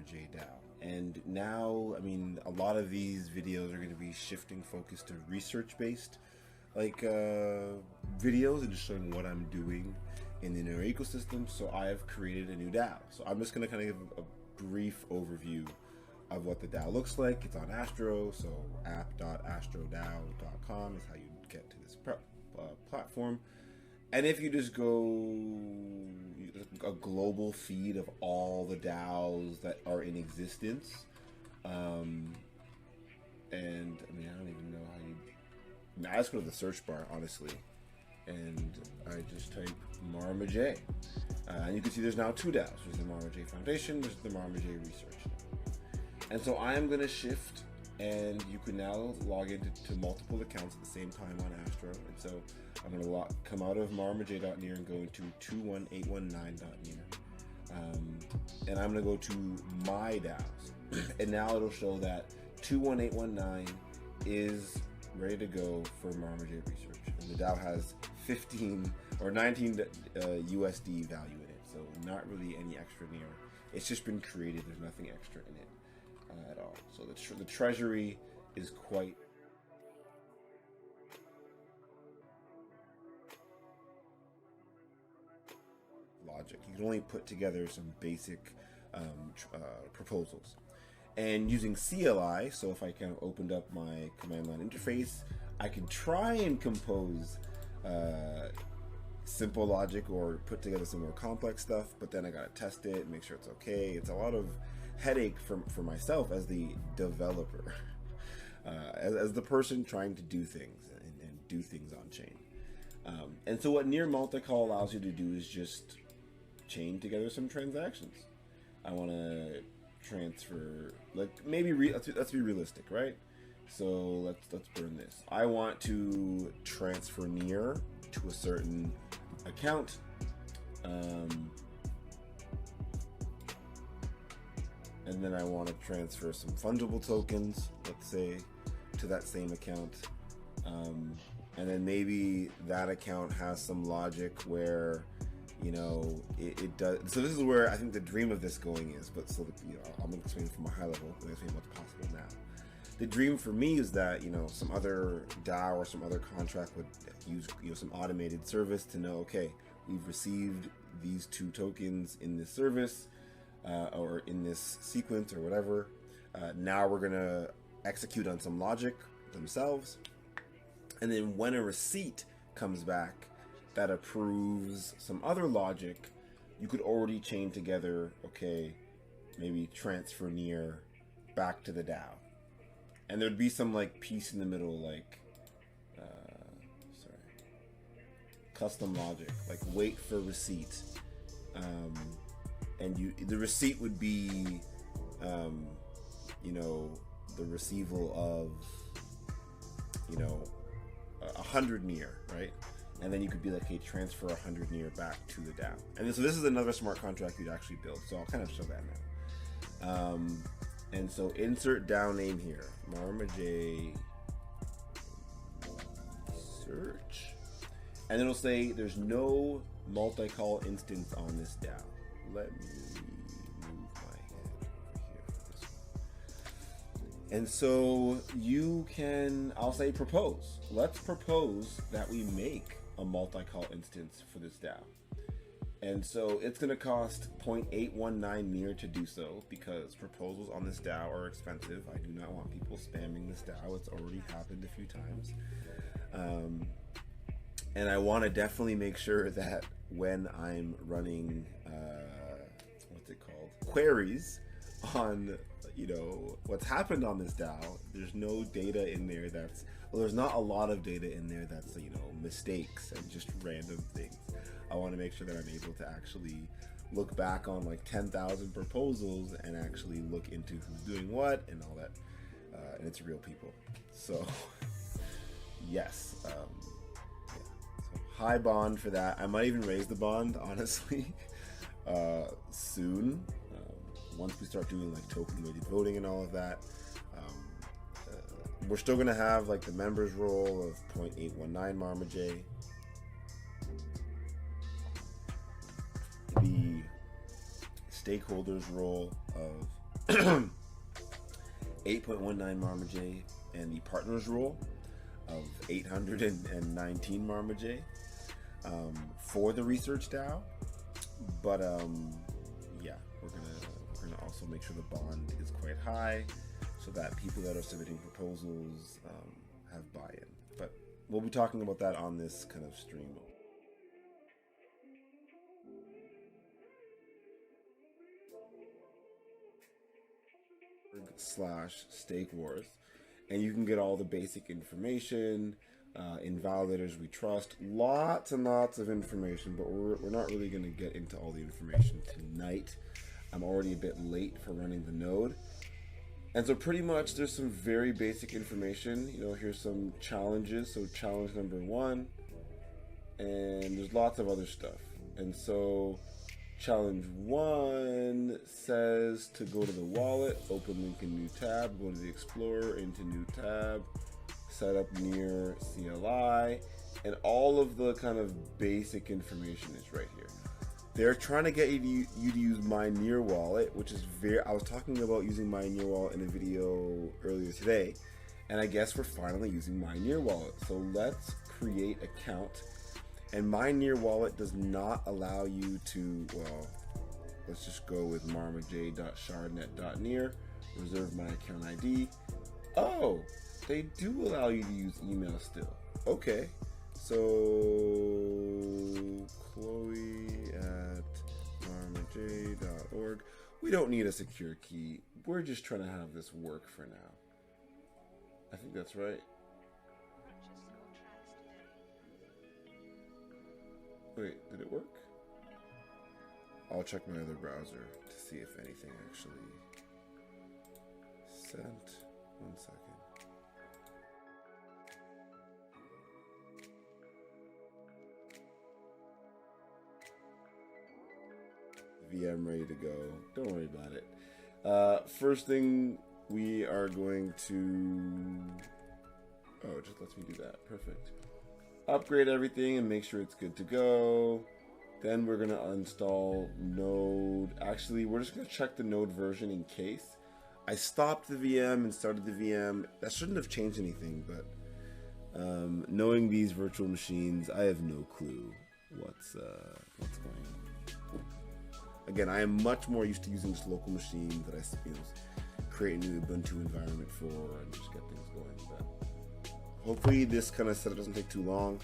Marmaj DAO. And now, I mean, a lot of these videos are going to be shifting focus to research-based like videos and just showing what I'm doing in the inner ecosystem. So I have created a new DAO. So I'm just going to kind of give a brief overview of what the DAO looks like. It's on Astro, so app.astrodao.com is how you get to this platform. And if you just go a global feed of all the DAOs that are in existence, and I mean, I don't even know how you. I just go to the search bar, honestly, and I just type Marmaj, and you can see there's now two DAOs. There's the Marmaj Foundation, there's the Marmaj Research DAO. And so I am going to shift, and you can now log into multiple accounts at the same time on Astro. And so I'm going to come out of marmaj.near and go into 21819.near. And I'm going to go to my DAOs. And now it'll show that 21819 is ready to go for Marmaj Research. And the DAO has 15 or 19 USD value in it. So not really any extra near. It's just been created. There's nothing extra in it at all. So the treasury is quite logic. You can only put together some basic proposals. And using CLI, so if I kind of opened up my command line interface, I can try and compose simple logic or put together some more complex stuff, but then I gotta test it and make sure it's okay. It's a lot of headache for myself as the developer, as the person trying to do things and do things on chain. And so what near multi-call allows you to do is just chain together some transactions. I want to transfer, like maybe let's be realistic, right? So let's burn this. I want to transfer near to a certain account, and then I want to transfer some fungible tokens, let's say, to that same account, and then maybe that account has some logic where, you know, it does. So this is where I think the dream of this going is, but so I'm going to explain from a high level, and explain what's possible now. The dream for me is that, you know, some other DAO or some other contract would use, you know, some automated service to know, okay, we've received these 2 tokens in this service or in this sequence or whatever. Now we're going to execute on some logic themselves. And then when a receipt comes back that approves some other logic, you could already chain together, okay, maybe transfer near back to the DAO. And there'd be some like piece in the middle, like, custom logic, like wait for receipt. And the receipt would be, you know, the receival of, you know, 100 near, right? And then you could be like, hey, transfer 100 near back to the DAO. And so this is another smart contract you'd actually build. So I'll kind of show that now. And so insert DAO name here, Marmaj Research. And it'll say there's no multi-call instance on this DAO. Let me move my head over here for this one. And so you can, I'll say propose. Let's propose that we make a multi-call instance for this DAO. And so it's going to cost 0.819 near to do so, because proposals on this DAO are expensive. I do not want people spamming this DAO. It's already happened a few times. And I want to definitely make sure that when I'm running, what's it called? Queries on, you know, what's happened on this DAO, there's no data in there that's, well, there's not a lot of data in there that's, you know, mistakes and just random things. I want to make sure that I'm able to actually look back on like 10,000 proposals and actually look into who's doing what and all that. And it's real people. So yes, yeah. So high bond for that. I might even raise the bond, honestly, soon. Once we start doing like token weighted voting and all of that. We're still going to have like the members role of 0.819 Marmaj. The stakeholders role of 8.19 Marmaj and the partners rule of 819 Marmaj for the Research DAO. But yeah, we're gonna also make sure the bond is quite high so that people that are submitting proposals have buy-in. But we'll be talking about that on this kind of stream. /StakeWars, and you can get all the basic information, in validators we trust, lots and lots of information, but we're not really going to get into all the information tonight. I'm already a bit late for running the node, and so pretty much there's some very basic information. You know, here's some challenges. So challenge number 1, and there's lots of other stuff. And so challenge 1 says to go to the wallet, open link in new tab, go to the Explorer, into new tab, set up near CLI, and all of the kind of basic information is right here. They're trying to get you to use my Near wallet, which is I was talking about using my Near wallet in a video earlier today, and I guess we're finally using my Near wallet. So let's create account. And my Near wallet does not allow you to, well, let's just go with marmaj.shardnet.near, reserve my account ID. Oh, they do allow you to use email still. Okay, so Chloe at marmaj.org. We don't need a secure key. We're just trying to have this work for now. I think that's right. Wait, did it work? I'll check my other browser to see if anything actually sent. 1 second. VM ready to go. Don't worry about it. First thing we are going to... Oh, it just lets me do that. Perfect. Upgrade everything and make sure it's good to go. Then we're going to uninstall Node. Actually, we're just going to check the Node version in case. I stopped the VM and started the VM. That shouldn't have changed anything, but knowing these virtual machines, I have no clue what's going on. Again, I am much more used to using just local machines that I create a new Ubuntu environment for and just get things going. But hopefully this kind of setup doesn't take too long.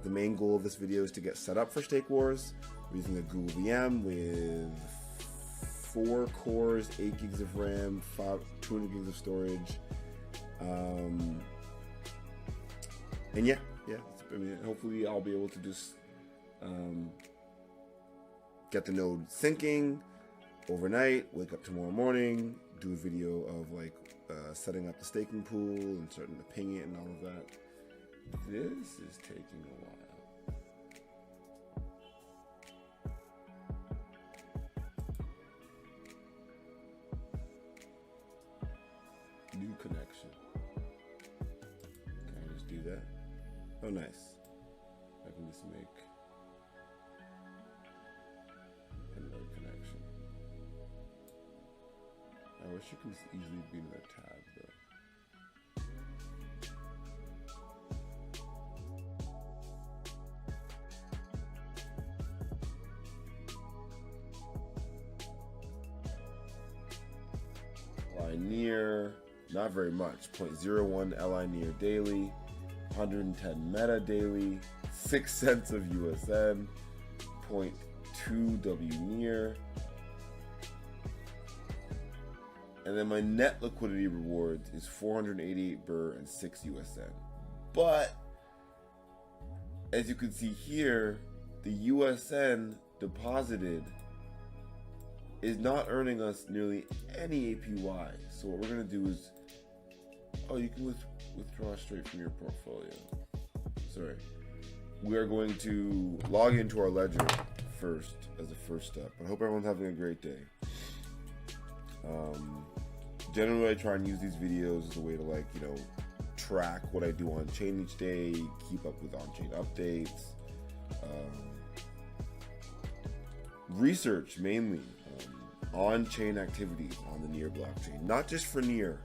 The main goal of this video is to get set up for StakeWars. We're using a Google VM with 4 cores, 8 gigs of RAM, 200 gigs of storage. And yeah, I mean, hopefully I'll be able to just get the node syncing overnight, wake up tomorrow morning, do a video of like setting up the staking pool and starting to ping it and all of that. This is taking a while. New connection. Can I just do that? Oh, nice. I can just make another connection. I wish you could just easily be in their tab though. Near, not very much, 0.01 LI near daily, 110 meta daily, 6 cents of USN, 0.2 W near, and then my net liquidity rewards is 488 Burr and 6 USN. But as you can see here, the USN deposited is not earning us nearly any APY. So what we're gonna do is, oh, you can withdraw straight from your portfolio. Sorry. We are going to log into our ledger first as a first step. I hope everyone's having a great day. Generally I try and use these videos as a way to, like, you know, track what I do on chain each day, keep up with on-chain updates, research mainly. on-chain activities on the Near blockchain, not just for Near,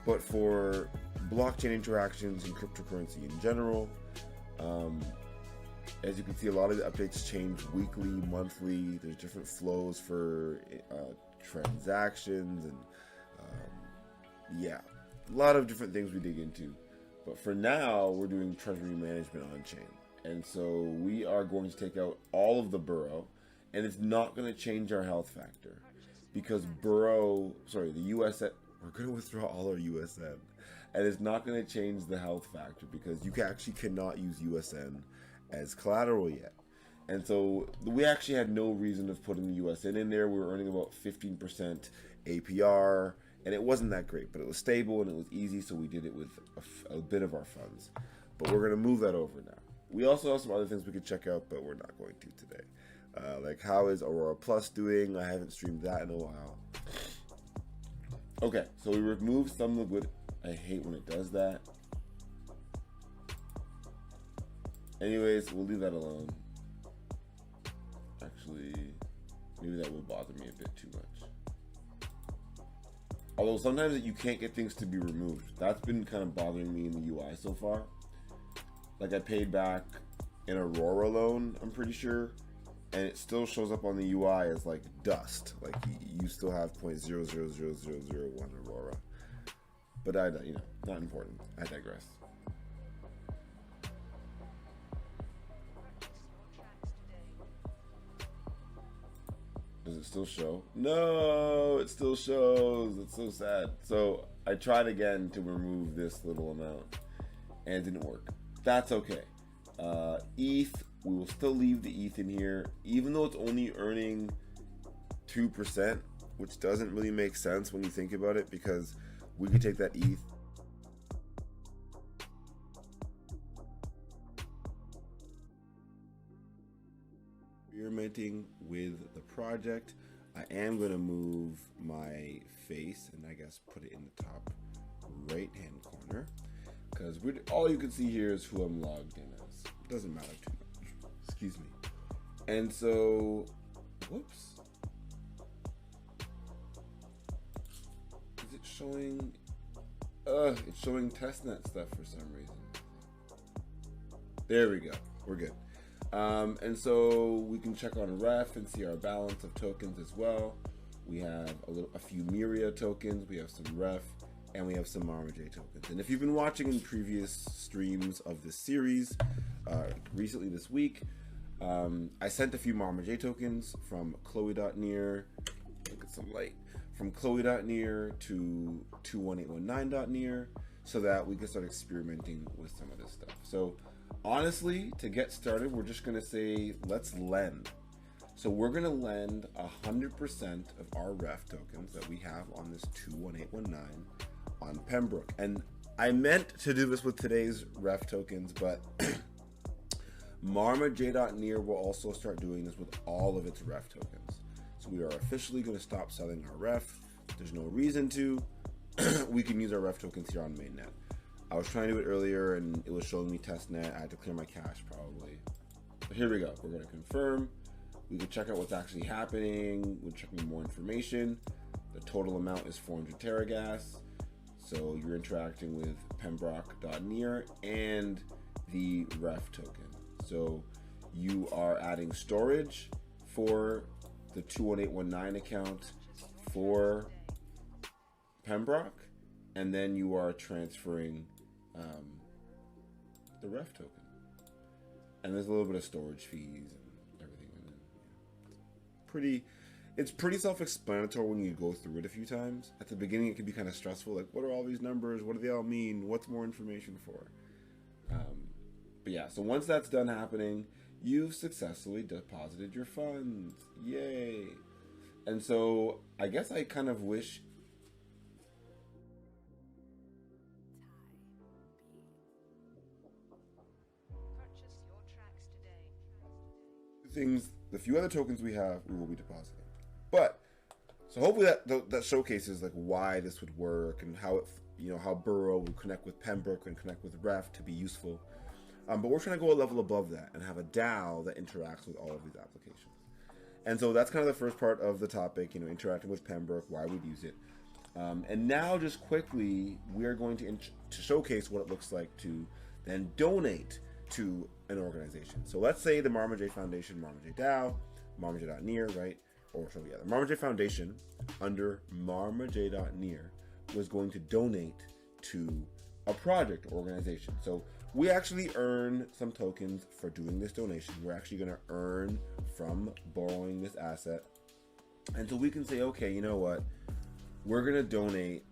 but for blockchain interactions and cryptocurrency in general. As you can see, a lot of the updates change weekly, monthly. There's different flows for transactions and yeah, a lot of different things we dig into. But for now, we're doing treasury management on chain. And so we are going to take out all of the Burrow, and it's not going to change our health factor because the USN, we're going to withdraw all our USN, and it's not going to change the health factor because you actually cannot use USN as collateral yet. And so we actually had no reason of putting the USN in there. We were earning about 15% APR, and it wasn't that great, but it was stable and it was easy, so we did it with a bit of our funds. But we're going to move that over now. We also have some other things we could check out, but we're not going to today. Like, how is Aurora Plus doing? I haven't streamed that in a while. Okay, so we removed some liquid. I hate when it does that. Anyways, we'll leave that alone. Actually, maybe that will bother me a bit too much. Although sometimes you can't get things to be removed. That's been kind of bothering me in the UI so far. Like, I paid back an Aurora loan, I'm pretty sure, and it still shows up on the UI as like dust. Like you still have 0.000001 Aurora. But not important. I digress. Does it still show? No, it still shows. It's so sad. So I tried again to remove this little amount and it didn't work. That's okay. ETH, we will still leave the ETH in here, even though it's only earning 2%, which doesn't really make sense when you think about it, because we could take that ETH experimenting with the project. I am going to move my face and I guess put it in the top right hand corner, because all you can see here is who I'm logged in as. It doesn't matter too much. Excuse me. And so, whoops. Is it showing? It's showing testnet stuff for some reason. There we go. We're good. And so we can check on ref and see our balance of tokens as well. We have a few Myria tokens. We have some ref. And we have some Marmaj tokens. And if you've been watching in previous streams of this series, recently this week, I sent a few Marmaj tokens from Chloe.near, look at some light, from Chloe.near to 21819.near, so that we can start experimenting with some of this stuff. So honestly, to get started, we're just gonna say, let's lend. So we're gonna lend 100% of our ref tokens that we have on this 21819 on Pembrock. And I meant to do this with today's ref tokens, but Marmaj.near will also start doing this with all of its ref tokens. So we are officially going to stop selling our ref. There's no reason to. We can use our ref tokens here on mainnet. I was trying to do it earlier and it was showing me testnet. I had to clear my cache probably. But here we go. We're going to confirm. We can check out what's actually happening. We're checking more information. The total amount is 400 teragas. So you're interacting with Pembrock.near and the ref token. So you are adding storage for the 21819 account for Pembrock, and then you are transferring the ref token. And there's a little bit of storage fees and everything. It's pretty self-explanatory when you go through it a few times. At the beginning, it can be kind of stressful. Like, what are all these numbers? What do they all mean? What's more information for? But yeah, so once that's done happening, you've successfully deposited your funds. Yay. And so I guess I kind of wish the few other tokens we have, we will be depositing. But so hopefully that showcases like why this would work and how it, how Burrow will connect with Pembroke and connect with ref to be useful. But we're trying to go a level above that and have a DAO that interacts with all of these applications. And so that's kind of the first part of the topic, interacting with Pembrock, why we'd use it. And now just quickly, we are going to showcase what it looks like to then donate to an organization. So let's say the Marmaj Foundation, Marmaj DAO, Marmaj.near, right? Or so yeah, the Marmaj Foundation under Marmaj.near was going to donate to a project or organization. So we actually earn some tokens for doing this donation. We're actually going to earn from borrowing this asset. And so we can say, okay, you know what? We're going to donate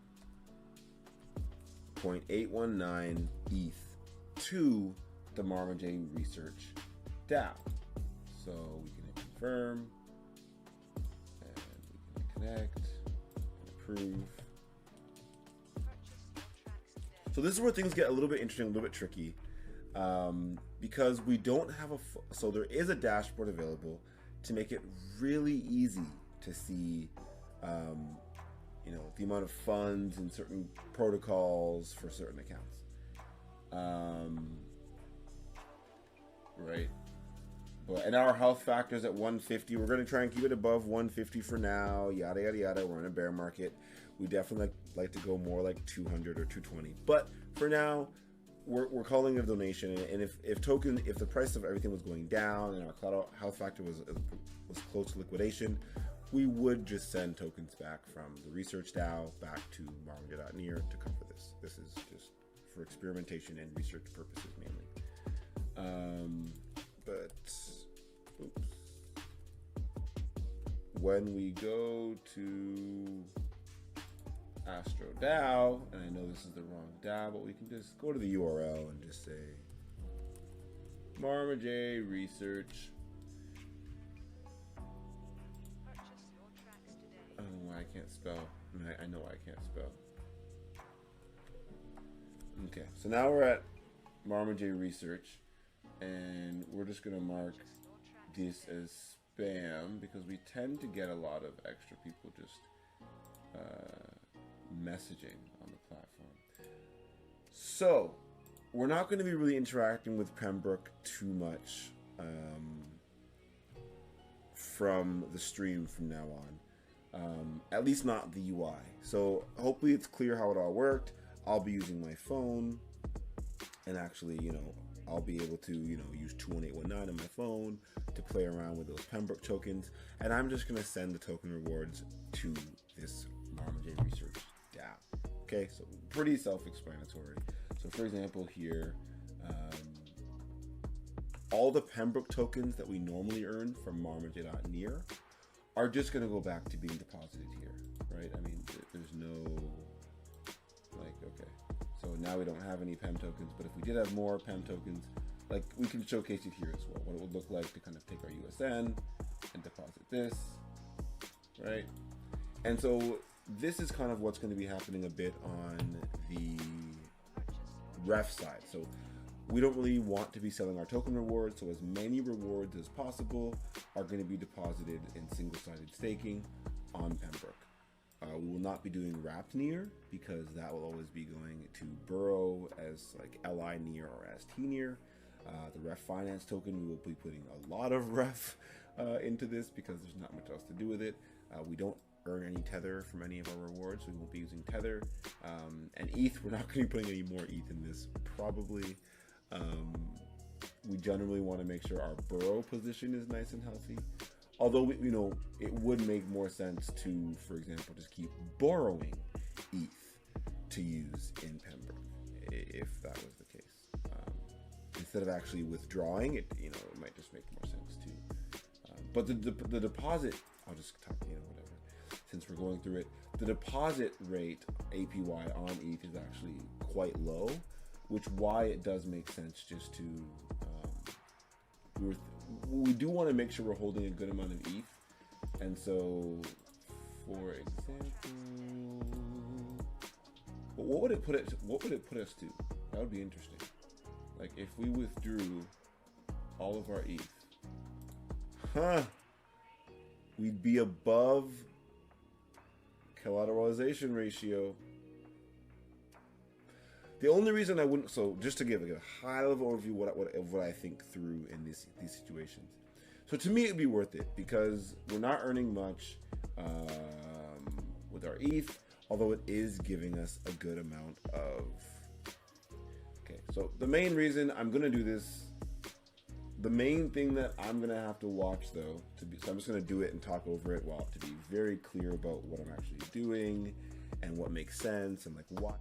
0.819 ETH to the Marmaj Research DAO. So we can confirm, and we can connect, and approve. So this is where things get a little bit interesting, a little bit tricky, because we don't have so there is a dashboard available to make it really easy to see, the amount of funds and certain protocols for certain accounts. Right. And our health factor is at 150. We're going to try and keep it above 150 for now. Yada, yada, yada. We're in a bear market. We definitely like to go more like 200 or 220. But for now, we're calling it a donation. And if the price of everything was going down and our health factor was close to liquidation, we would just send tokens back from the Research DAO back to Marmaj.near to cover this. This is just for experimentation and research purposes mainly. But oops. When we go to Astro DAO, and I know this is the wrong DAO, but we can just go to the URL and just say Marmaj Research. I don't know why I can't spell. I know why I can't spell. Okay, so now we're at Marmaj Research, and we're just going to mark this as spam because we tend to get a lot of extra people just messaging on the platform. So we're not going to be really interacting with Pembrock too much from the stream from now on. At least not the UI. So hopefully it's clear how it all worked. I'll be using my phone, and actually, I'll be able to, use 21819 on my phone to play around with those Pembrock tokens. And I'm just going to send the token rewards to this Marmaj Research DAO. Okay, so pretty self-explanatory. So for example here, all the Pembrock tokens that we normally earn from Marmaj.near are just going to go back to being deposited here, right? I mean, there's no, okay. So now we don't have any PEM tokens, but if we did have more PEM tokens, we can showcase it here as well, what it would look like to kind of take our USN and deposit this, right? And so this is kind of what's going to be happening a bit on the ref side. So we don't really want to be selling our token rewards, so as many rewards as possible are going to be deposited in single-sided staking on Pembrock. We will not be doing wrapped near because that will always be going to Burrow as LI near or as T near. The ref finance token, we will be putting a lot of ref into this because there's not much else to do with it. We don't earn any tether from any of our rewards, so we won't be using tether. And ETH, we're not going to be putting any more ETH in this probably. We generally want to make sure our Burrow position is nice and healthy. Although, it would make more sense to, for example, just keep borrowing ETH to use in Pembrock, if that was the case. Instead of actually withdrawing it, it might just make more sense too. But the deposit, I'll just talk, whatever. Since we're going through it, the deposit rate, APY on ETH, is actually quite low, which why it does make sense just to, we do want to make sure we're holding a good amount of ETH. And so, for example, what would it put us to? That would be interesting. If we withdrew all of our ETH, we'd be above collateralization ratio. The only reason I wouldn't, so just to give a high level overview of what I think through in these situations. So to me, it'd be worth it because we're not earning much with our ETH, although it is giving us a good amount of. Okay, so the main reason I'm gonna do this, the main thing that I'm gonna have to watch though, so I'm just gonna do it and talk over it, to be very clear about what I'm actually doing and what makes sense and like what.